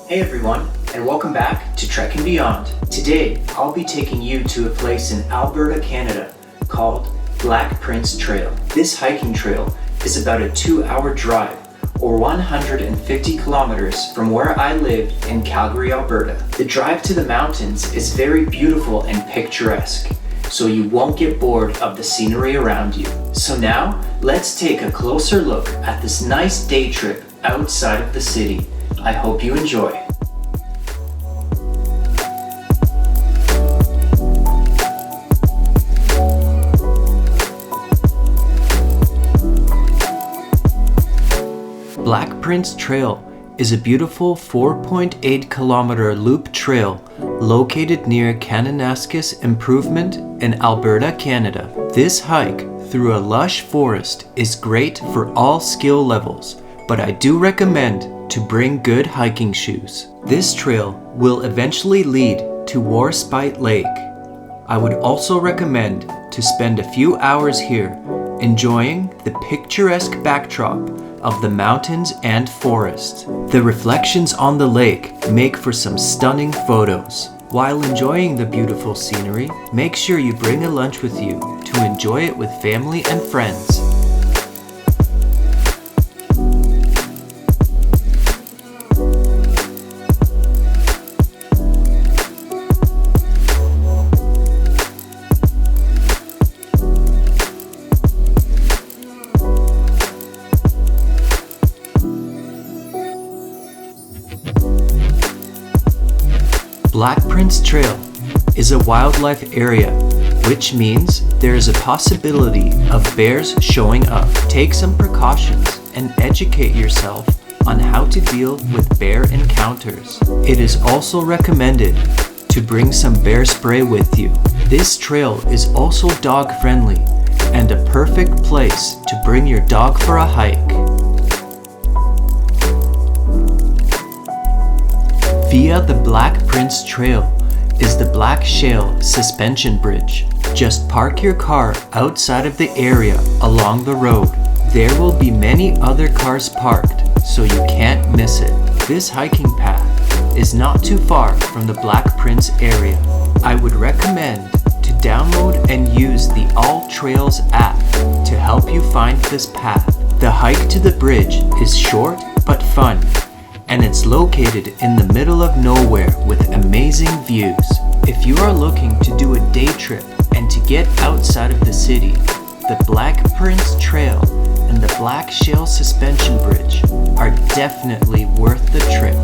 Hey everyone, and welcome back to Trek and Beyond. Today, I'll be taking you to a place in Alberta, Canada called Black Prince Trail. This hiking trail is about a 2-hour drive or 150 kilometers from where I live in Calgary, Alberta. The drive to the mountains is very beautiful and picturesque, so you won't get bored of the scenery around you. So now, let's take a closer look at this nice day trip outside of the city. I hope you enjoy. Black Prince Trail is a beautiful 4.8 kilometer loop trail located near Kananaskis Improvement in Alberta, Canada. This hike through a lush forest is great for all skill levels, but I do recommend to bring good hiking shoes. This trail will eventually lead to Warspite Lake. I would also recommend to spend a few hours here enjoying the picturesque backdrop of the mountains and forest. The reflections on the lake make for some stunning photos. While enjoying the beautiful scenery, make sure you bring a lunch with you to enjoy it with family and friends. Black Prince Trail is a wildlife area, which means there is a possibility of bears showing up. Take some precautions and educate yourself on how to deal with bear encounters. It is also recommended to bring some bear spray with you. This trail is also dog friendly and a perfect place to bring your dog for a hike. Via the Black Prince Trail is the Black Shale Suspension Bridge. Just park your car outside of the area along the road. There will be many other cars parked, so you can't miss it. This hiking path is not too far from the Black Prince area. I would recommend to download and use the All Trails app to help you find this path. The hike to the bridge is short but fun, and it's located in the middle of nowhere with amazing views. If you are looking to do a day trip and to get outside of the city, the Black Prince Trail and the Black Shale Suspension Bridge are definitely worth the trip.